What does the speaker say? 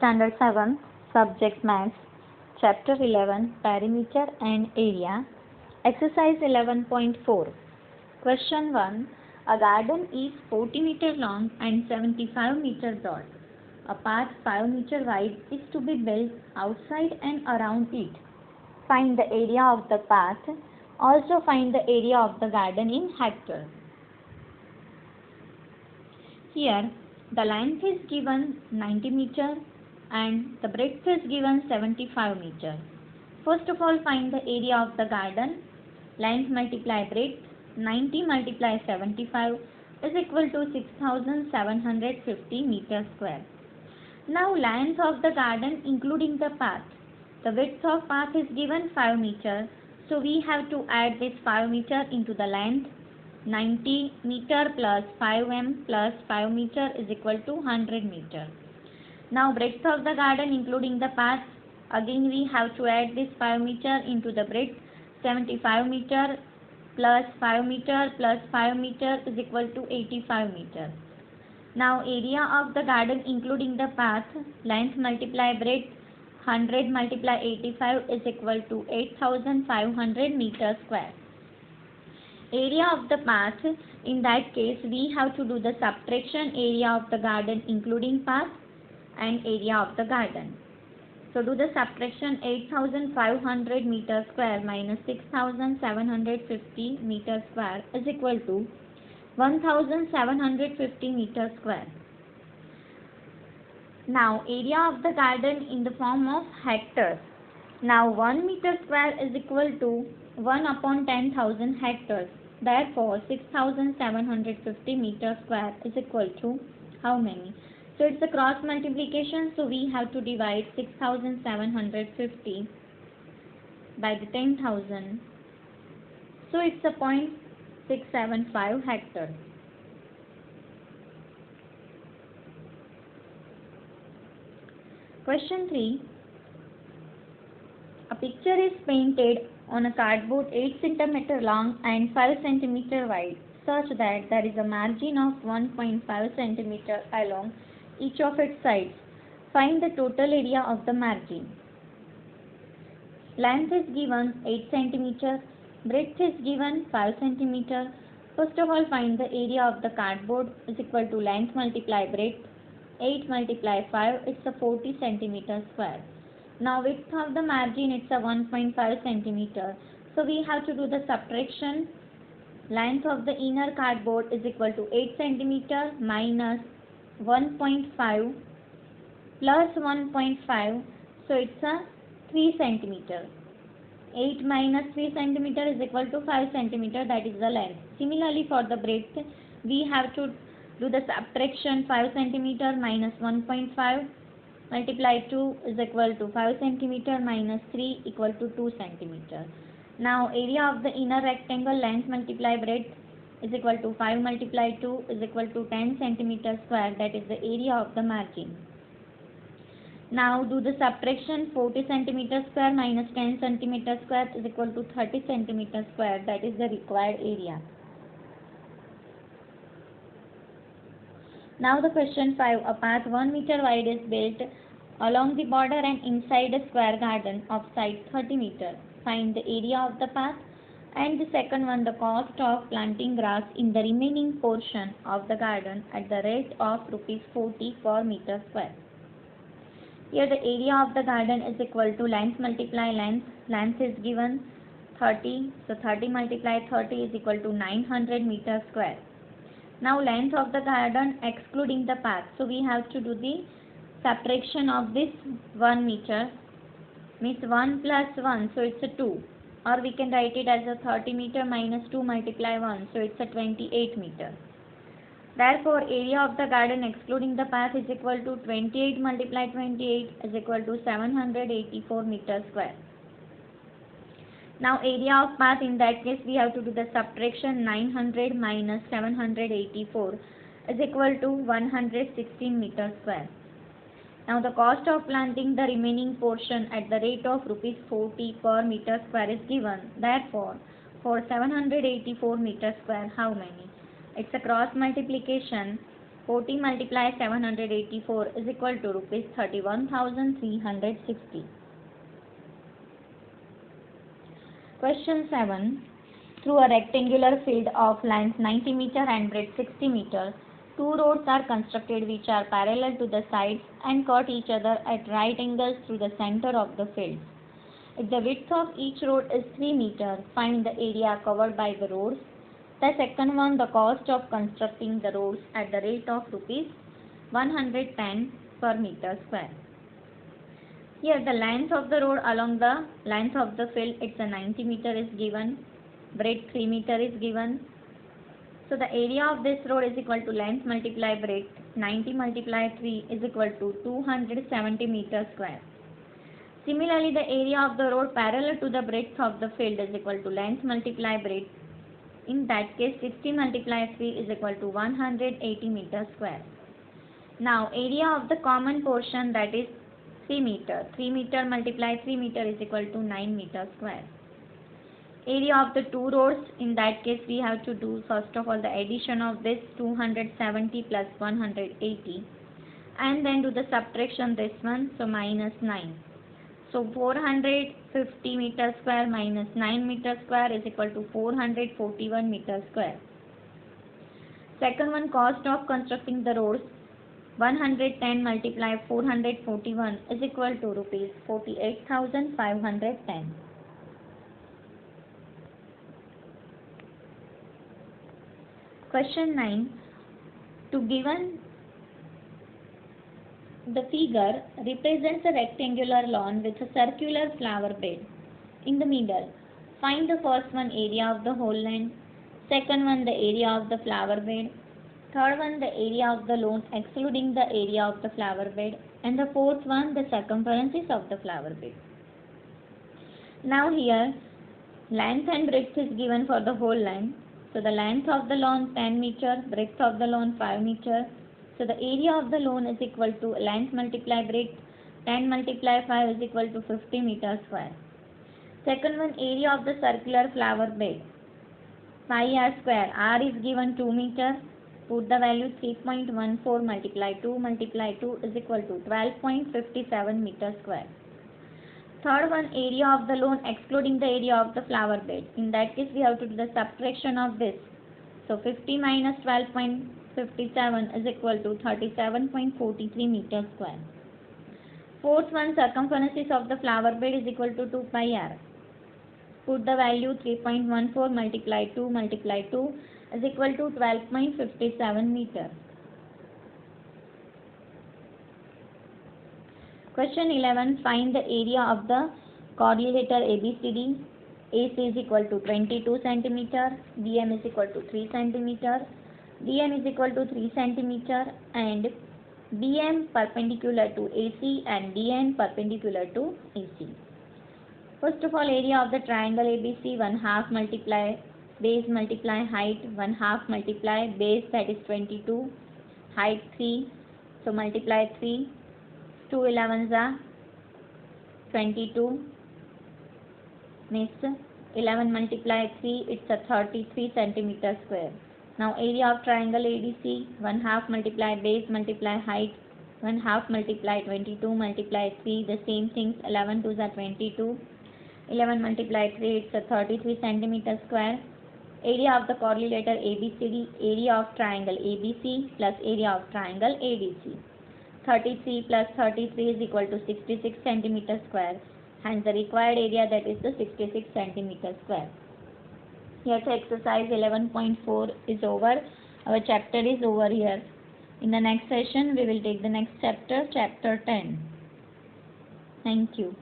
Standard 7, Subject Maths, Chapter 11, Perimeter and Area, Exercise 11.4. Question 1. A garden is 40 meter long and 75 meter broad. A path 5 meter wide is to be built outside and around it. Find the area of the path. Also find the area of the garden in hectares. Here, the length is given 90 meter and the breadth is given 75 meter. First of all, find the area of the garden. Length multiply breadth, 90 multiply 75 is equal to 6750 meter square. Now, length of the garden including the path. The width of path is given 5 meter. So, we have to add this 5 meter into the length. 90 meter plus 5m plus 5 meter is equal to 100 meter. Now breadth of the garden including the path, again we have to add this 5 meter into the breadth. 75 meter plus 5 meter plus 5 meter is equal to 85 meter. Now area of the garden including the path, length multiply breadth, 100 multiply 85 is equal to 8500 meter square. Area of the path, in that case we have to do the subtraction area of the garden including path and area of the garden. So do the subtraction. 8500 meter square minus 6750 meter square is equal to 1750 meter square. Now area of the garden in the form of hectares. Now 1 meter square is equal to 1 upon 10,000 hectares. Therefore 6750 meter square is equal to how many? So it's a cross multiplication, so we have to divide 6750 by the 10,000. So it's a 0.675 hectare. Question 3. A picture is painted on a cardboard 8 cm long and 5 cm wide, such that there is a margin of 1.5 cm along each of its sides. Find the total area of the margin. Length is given 8 cm, breadth is given 5 cm. First of all, find the area of the cardboard is equal to length multiply breadth. 8 multiply 5, it's a 40 cm square. Now width of the margin, it's a 1.5 cm. So we have to do the subtraction. Length of the inner cardboard is equal to 8 cm minus 1.5 plus 1.5. So it's a 3 cm. 8 minus 3 cm is equal to 5 cm. That is the length. Similarly, for the breadth, we have to do the subtraction. 5 cm minus 1.5 multiply 2 is equal to 5 cm minus 3 equal to 2 cm. Now area of the inner rectangle, length multiply breadth is equal to 5 multiply 2 is equal to 10 cm square. That is the area of the margin. Now do the subtraction. 40 cm square minus 10 cm square is equal to 30 cm square. That is the required area. Now the question 5. A path 1 meter wide is built along the border and inside a square garden of side 30 meter. Find the area of the path. And the second one, the cost of planting grass in the remaining portion of the garden at the rate of rupees 40 per meter square. Here the area of the garden is equal to length multiply length. Length is given 30. So 30 multiply 30 is equal to 900 meter square. Now length of the garden excluding the path. So we have to do the subtraction of this 1 meter. Means 1 plus 1. So it's a 2. Or we can write it as a 30 meter minus 2 multiply 1. So it's a 28 meter. Therefore area of the garden excluding the path is equal to 28 multiply 28 is equal to 784 meter square. Now area of path, in that case we have to do the subtraction. 900 minus 784 is equal to 116 meter square. Now the cost of planting the remaining portion at the rate of rupees 40 per meter square is given. Therefore for 784 meter square, how many? It's a cross multiplication. 40 multiply 784 is equal to rupees 31,360. Question 7. Through a rectangular field of length 90 meter and breadth 60 meter, two roads are constructed which are parallel to the sides and cut each other at right angles through the center of the field. If the width of each road is 3 meter, find the area covered by the roads. The second one, the cost of constructing the roads at the rate of rupees 110 per meter square. Here the length of the road along the length of the field, it's a 90 meter is given, breadth 3 meter is given. So the area of this road is equal to length multiply breadth, 90 multiply 3 is equal to 270 meter square. Similarly, the area of the road parallel to the breadth of the field is equal to length multiply breadth. In that case, 60 multiply 3 is equal to 180 meter square. Now, area of the common portion, that is 3 meter. 3 meter multiply 3 meter is equal to 9 meter square. Area of the two roads, in that case we have to do first of all the addition of this 270 plus 180 and then do the subtraction this one, so minus 9. So 450 meter square minus 9 meter square is equal to 441 meter square. Second one, cost of constructing the roads, 110 multiply 441 is equal to rupees 48,510. Question 9. To given the figure represents a rectangular lawn with a circular flower bed in the middle. Find the first one, area of the whole land. Second one, the area of the flower bed. Third one, the area of the lawn excluding the area of the flower bed. And the fourth one, the circumferences of the flower bed. Now here, length and breadth is given for the whole land. So the length of the lawn 10 meter, breadth of the lawn 5 meter. So the area of the lawn is equal to length multiply breadth, 10 multiply 5 is equal to 50 meter square. Second one, area of the circular flower bed, pi r square. R is given 2 meter. Put the value 3.14 multiply 2 is equal to 12.57 meter square. Third one, area of the lawn excluding the area of the flower bed. In that case, we have to do the subtraction of this. So 50 minus 12.57 is equal to 37.43 meter square. Fourth one, circumferences of the flower bed is equal to 2 pi r. Put the value 3.14 multiply 2 is equal to 12.57 meter. Question 11. Find the area of the quadrilateral ABCD. AC is equal to 22 cm, BM is equal to 3 cm, DM is equal to 3 cm, and BM perpendicular to AC and DN perpendicular to AC. First of all, area of the triangle ABC, 1/2 multiply base multiply height, 1/2 multiply base, that is 22, height 3, so multiply 3. 2 11s are 22, next 11 multiply 3, it's a 33 centimeter square. Now area of triangle ADC, 1/2 multiply base multiply height, 1/2 multiply 22 multiply 3, the same things, 11 2s are 22, 11 multiply 3, it's a 33 centimeter square. Area of the quadrilateral ABCD, area of triangle ABC plus area of triangle ADC. 33 plus 33 is equal to 66 centimeter square. Hence the required area, that is the 66 centimeter square. Here the exercise 11.4 is over. Our chapter is over here. In the next session we will take the next chapter, chapter 10. Thank you.